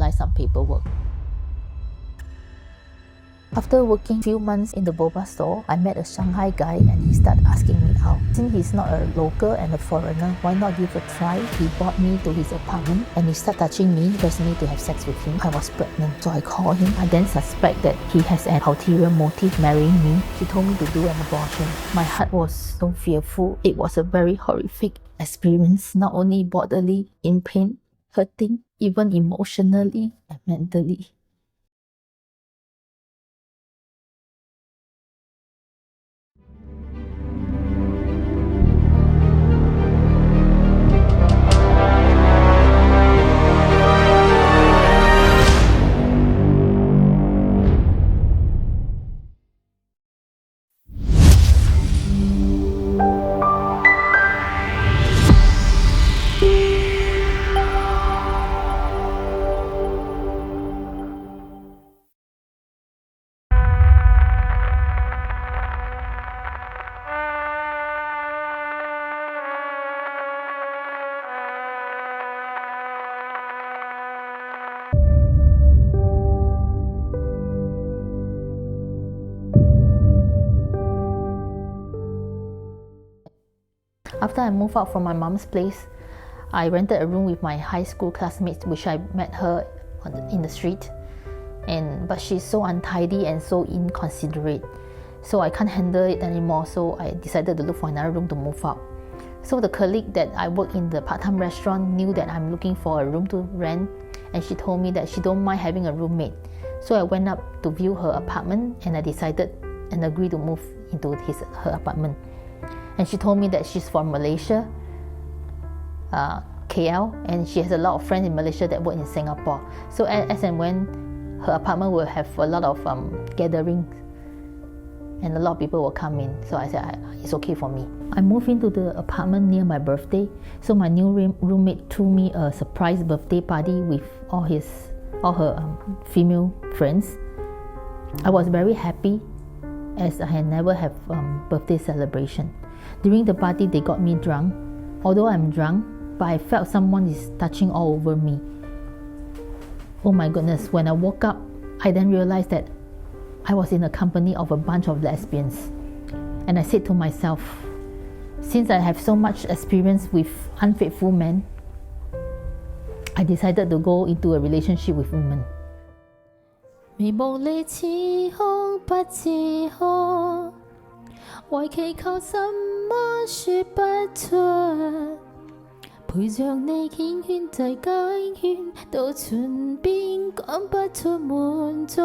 finalize some paperwork. After working a few months in the boba store, I met a Shanghai guy and he started asking me out. Since he's not a local and a foreigner, why not give a try? He brought me to his apartment and he started touching me, pressing me to have sex with him. I was pregnant, so I called him. I then suspect that he has an ulterior motive marrying me. He told me to do an abortion. My heart was so fearful. It was a very horrific experience, not only bodily, in pain, hurting, even emotionally and mentally. After I moved out from my mom's place, I rented a room with my high school classmates, which I met her in the street. But she's so untidy and so inconsiderate, so I can't handle it anymore. So I decided to look for another room to move out. So the colleague that I work in the part-time restaurant knew that I'm looking for a room to rent, and she told me that she don't mind having a roommate. So I went up to view her apartment, and I decided and agreed to move into her apartment. And she told me that she's from Malaysia, KL, and she has a lot of friends in Malaysia that work in Singapore. So as and when her apartment will have a lot of gatherings and a lot of people will come in, so I said it's okay for me. I moved into the apartment near my birthday, so my new roommate threw me a surprise birthday party with all her female friends. I was very happy as I had never had birthday celebration. During the party, they got me drunk. Although I'm drunk, but I felt someone is touching all over me. Oh my goodness, when I woke up, I then realized that I was in the company of a bunch of lesbians. And I said to myself, since I have so much experience with unfaithful men, I decided to go into a relationship with women. 未無你似空不自可，為祈求什麼說不出，陪着你圈圈制解圈，到唇邊講不出滿足。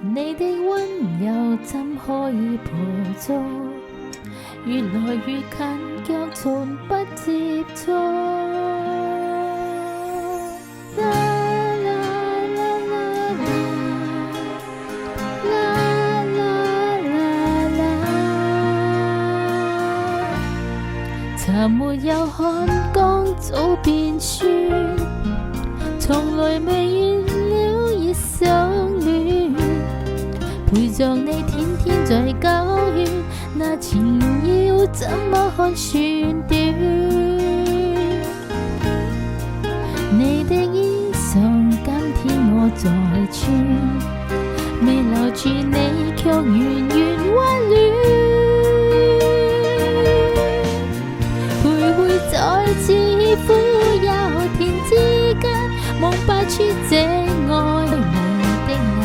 你的溫柔怎可以捕捉？越來越近，卻從不接觸。曾沒有看光早變酸，從來未怨了熱相戀，陪着你天天在交圈，那情要怎麼看算短？你的衣裳今天我在穿，未留住你卻遠遠溫暖。在似苦又甜之間，望不出這愛無的眼，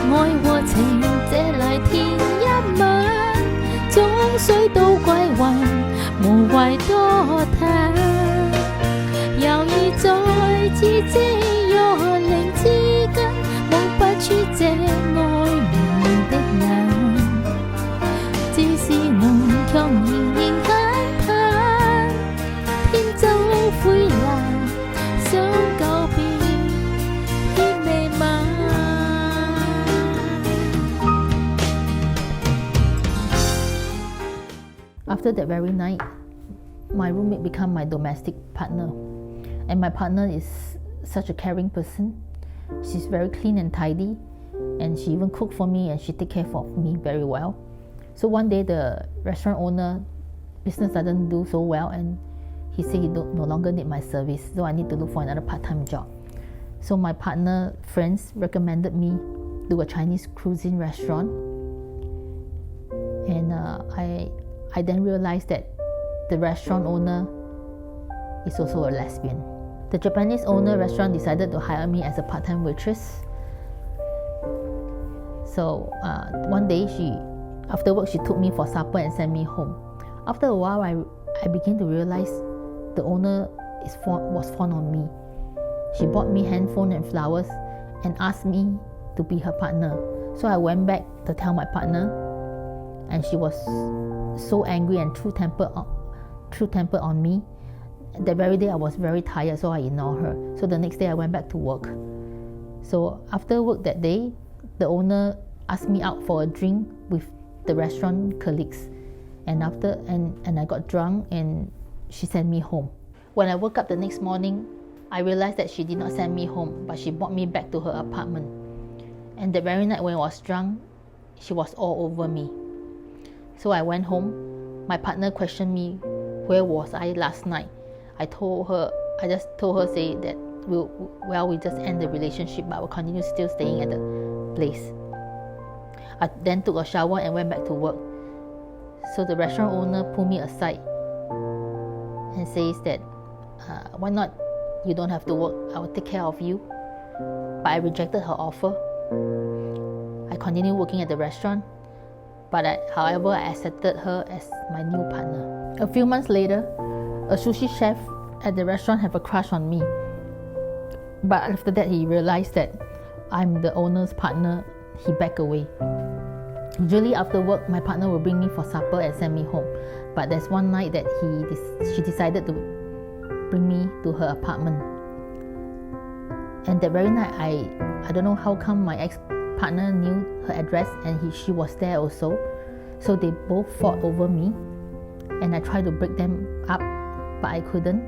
愛和情這嚟填一晚，終須都歸還，無謂多嘆。猶豫在似這若靈之間，望不出這愛無的眼，只是濃卻仍然灰藍想告別偏未晚。After that very night, my roommate became my domestic partner. And my partner is such a caring person. She's very clean and tidy. And she even cooked for me and she take care of me very well. So one day the restaurant owner, business doesn't do so well, and he said he no longer need my service, so I need to look for another part-time job. So my partner friends recommended me to a Chinese cuisine restaurant, and I then realized that the restaurant owner is also a lesbian. The Japanese owner restaurant decided to hire me as a part-time waitress. So one day after work she took me for supper and sent me home. After a while I began to realize the owner was fond of me. She bought me handphone and flowers and asked me to be her partner. So I went back to tell my partner, and she was so angry and true-tempered on me. That very day I was very tired, so I ignored her. So the next day I went back to work. So after work that day, the owner asked me out for a drink with the restaurant colleagues, and I got drunk and she sent me home. When I woke up the next morning, I realized that she did not send me home, but she brought me back to her apartment. And the very night when I was drunk, she was all over me. So I went home. My partner questioned me, where was I last night? I just told her say that we just end the relationship, but we'll continue still staying at the place. I then took a shower and went back to work. So the restaurant owner pulled me aside and says that, why not? You don't have to work. I will take care of you. But I rejected her offer. I continued working at the restaurant, but however, I accepted her as my new partner. A few months later, a sushi chef at the restaurant had a crush on me. But after that, he realized that I'm the owner's partner. He backed away. Usually after work, my partner will bring me for supper and send me home. But there's one night that she decided to bring me to her apartment. And that very night, I don't know how come my ex-partner knew her address, and she was there also. So they both fought over me, and I tried to break them up, but I couldn't.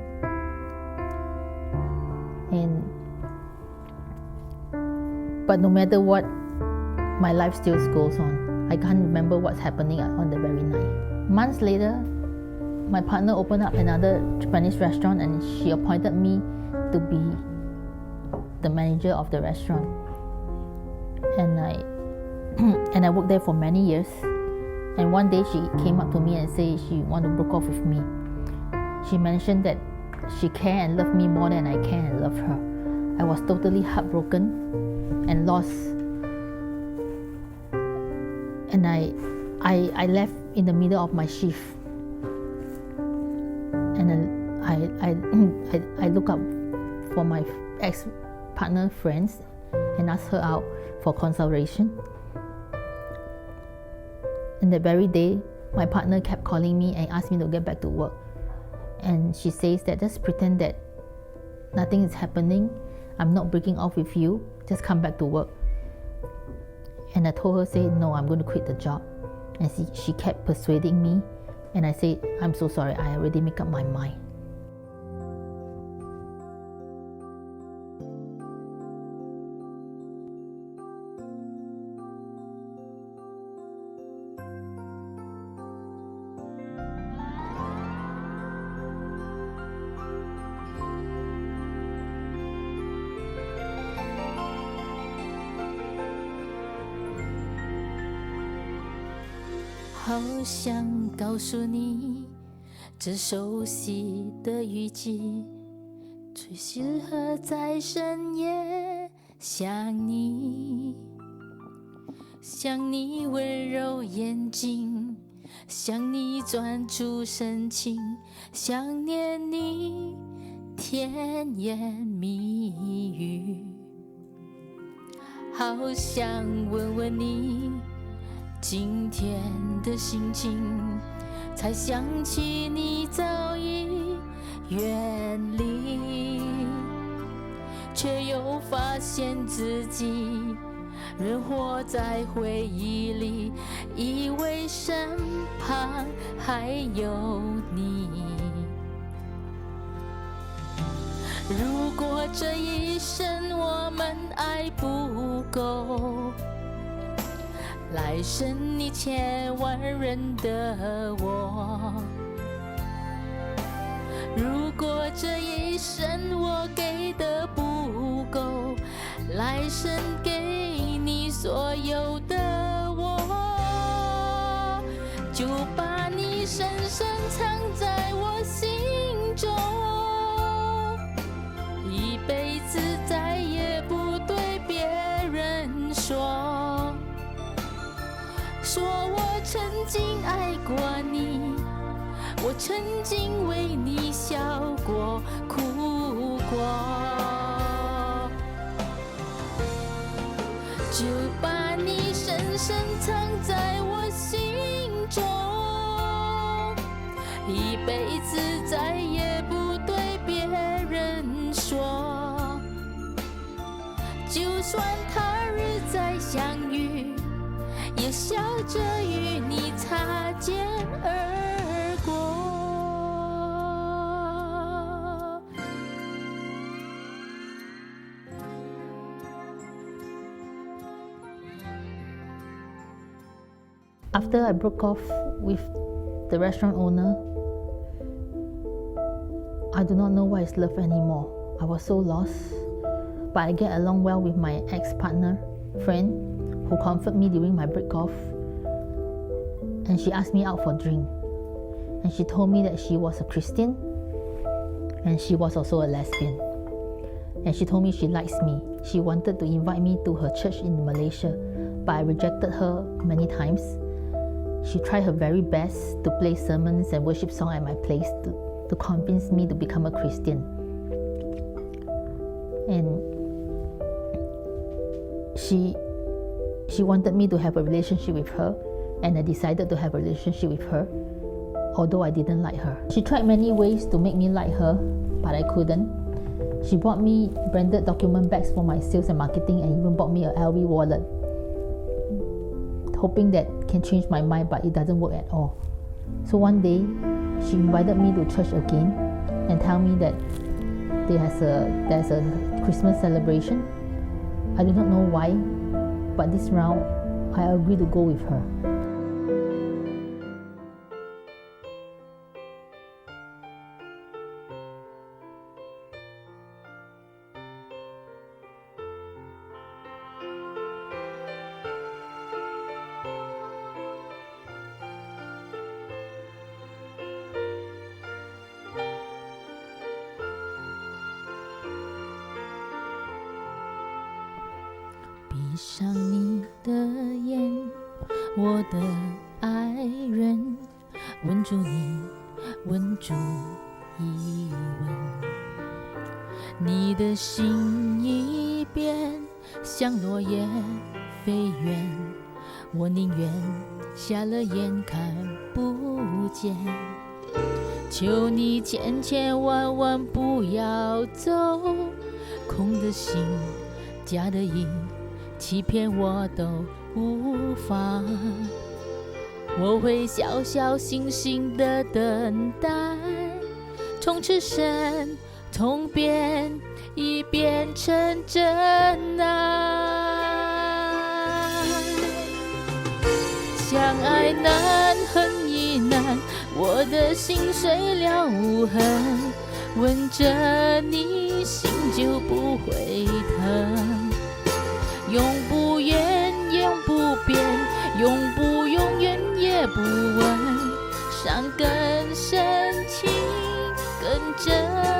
But no matter what, my life still goes on. I can't remember what's happening on the very night. Months later, my partner opened up another Japanese restaurant, and she appointed me to be the manager of the restaurant. And I worked there for many years. And one day she came up to me and said she wanted to break off with me. She mentioned that she cared and loved me more than I care and love her. I was totally heartbroken and lost. And I left in the middle of my shift. And then I look up for my ex-partner friends and asked her out for consultation. And that very day, my partner kept calling me and asked me to get back to work. And she says that just pretend that nothing is happening. I'm not breaking off with you. Just come back to work. And I told her, say, no, I'm going to quit the job. And she kept persuading me. And I said, I'm so sorry, I already made up my mind.好想告诉你，这熟悉的语气，最适合在深夜想你。想你温柔眼睛，想你专注神情，想念你甜言蜜语。好想问问你今天的心情，才想起你早已远离，却又发现自己仍活在回忆里，以为身旁还有你。如果这一生我们爱不够，来生你千万认得我。如果这一生我给的不够，来生给你所有的我，就把你深深藏在我心中，一辈子再也不对别人说，说我曾经爱过你，我曾经为你笑过哭过，就把你深深藏在我心中，一辈子再也不对别人说，就算他日再相遇，也笑着与你擦肩而过。After I broke off with the restaurant owner, I do not know what is love anymore. I was so lost, but I get along well with my ex-partner, friend, who comforted me during my break off, and she asked me out for a drink, and she told me that she was a Christian, and she was also a lesbian, and she told me she likes me. She wanted to invite me to her church in Malaysia, but I rejected her many times. She tried her very best to play sermons and worship songs at my place to convince me to become a Christian. And she wanted me to have a relationship with her, and I decided to have a relationship with her, although I didn't like her. She tried many ways to make me like her, but I couldn't. She bought me branded document bags for my sales and marketing, and even bought me a LV wallet, hoping that can change my mind, but it doesn't work at all. So one day, she invited me to church again and tell me that there's a Christmas celebration. I do not know why, but this round, I agreed to go with her.闭上你的眼，我的爱人，吻住你，吻住一吻，你的心一变，像落叶飞远，我宁愿瞎了眼看不见，求你千千万万不要走，空的心，假的意，欺骗我都无妨，我会小小心心的等待，从此生从变已变成真爱，相爱难恨亦难，我的心碎了无痕，吻着你心就不会疼，永不言，永不变，永不永远也不问，伤更深，情更真。